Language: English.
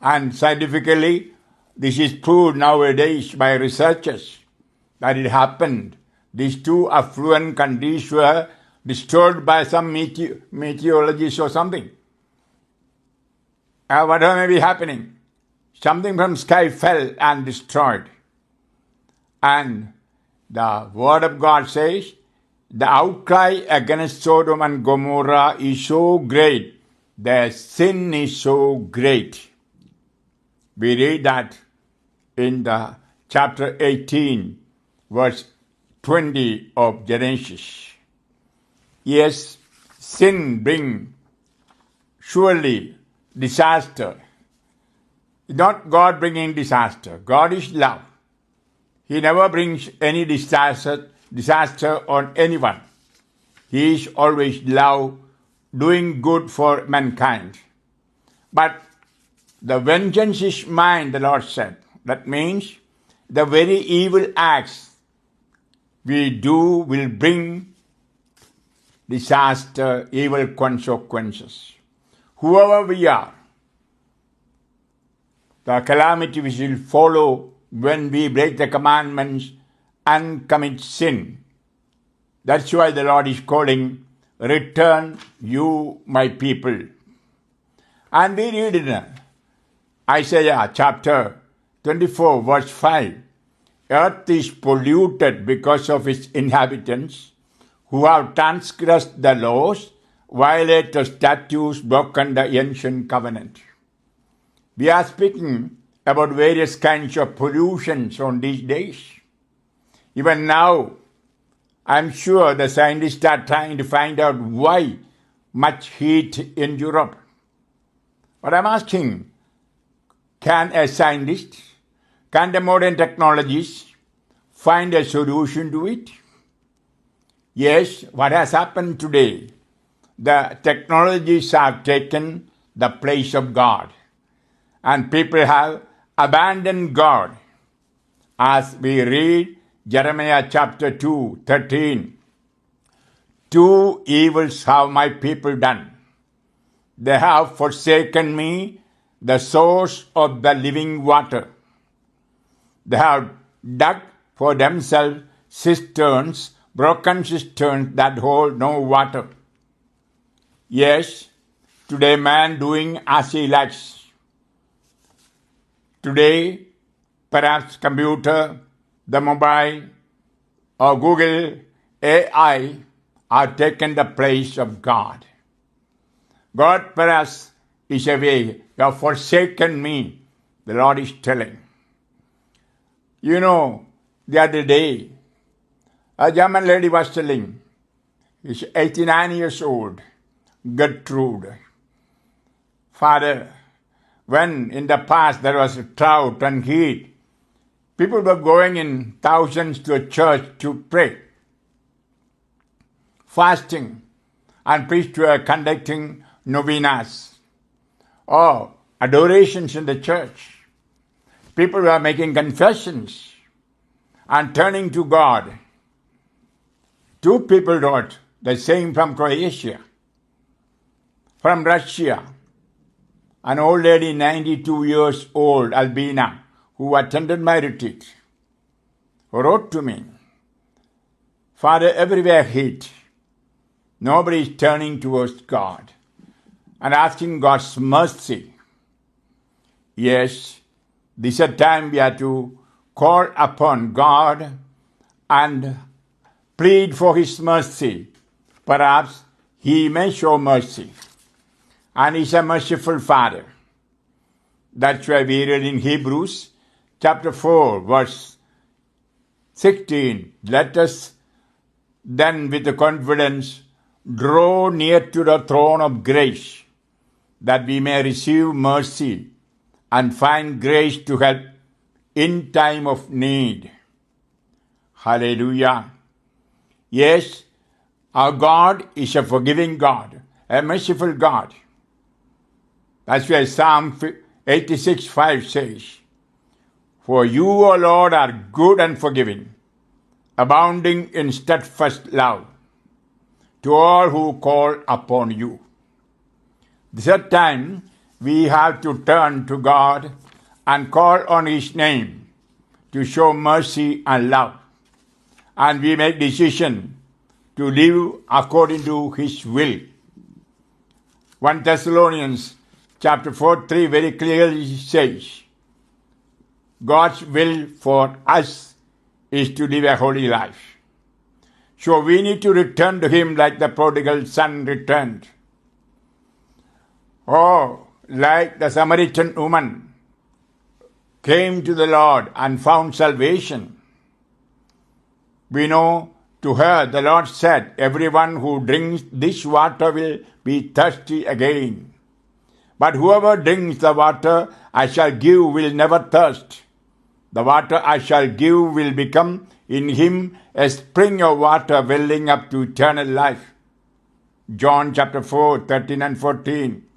And scientifically, this is proved nowadays by researchers that it happened. These two affluent countries were destroyed by some meteorologist or something. Whatever may be happening, something from sky fell and destroyed. And the word of God says, the outcry against Sodom and Gomorrah is so great, their sin is so great. We read that in the chapter 18, verse 20 of Genesis. Yes, sin brings surely disaster. Not God bringing disaster. God is love. He never brings any disaster on anyone. He is always love, doing good for mankind. But the vengeance is mine, the Lord said. That means the very evil acts we do will bring disaster, evil consequences. Whoever we are, the calamity which will follow when we break the commandments and commit sin. That's why the Lord is calling, return you my people. And we read in Isaiah chapter 24 verse 5, earth is polluted because of its inhabitants who have transgressed the laws, violated the statutes, broken the ancient covenant. We are speaking about various kinds of pollutions on these days. Even now, I'm sure the scientists are trying to find out why much heat in Europe. But I'm asking, can a scientist, can the modern technologies find a solution to it? Yes, what has happened today? The technologies have taken the place of God. And people have abandoned God. As we read Jeremiah chapter 2, 13. Two evils have my people done. They have forsaken me, the source of the living water. They have dug for themselves cisterns, broken cisterns that hold no water. Yes, today man doing as he likes. Today, perhaps computer, the mobile, or Google, AI are taken the place of God. God perhaps is away. You have forsaken me, the Lord is telling. You know, the other day, a German lady was telling, she's 89 years old, Gertrude. Father, when in the past there was drought and heat, people were going in thousands to a church to pray, fasting, and priests were conducting novenas or adorations in the church. People were making confessions and turning to God. Two people wrote the same from Croatia, from Russia. An old lady, 92 years old, Albina, who attended my retreat, wrote to me, Father, everywhere hate. Nobody is turning towards God and asking God's mercy. Yes, this is a time we have to call upon God and plead for His mercy. Perhaps He may show mercy. And He's a merciful Father. That's why we read in Hebrews chapter 4, verse 16. Let us then with confidence draw near to the throne of grace, that we may receive mercy and find grace to help in time of need. Hallelujah. Yes, our God is a forgiving God, a merciful God. That's why Psalm 86:5 says, For you, O Lord, are good and forgiving, abounding in steadfast love, to all who call upon you. This is a time we have to turn to God and call on His name to show mercy and love. And we make decision to live according to His will. 1 Thessalonians chapter 4:3 very clearly says, God's will for us is to live a holy life. So we need to return to Him like the prodigal son returned. Oh, like the Samaritan woman came to the Lord and found salvation. We know to her the Lord said, everyone who drinks this water will be thirsty again. But whoever drinks the water I shall give will never thirst. The water I shall give will become in him a spring of water welling up to eternal life. John chapter 4, 13 and 14.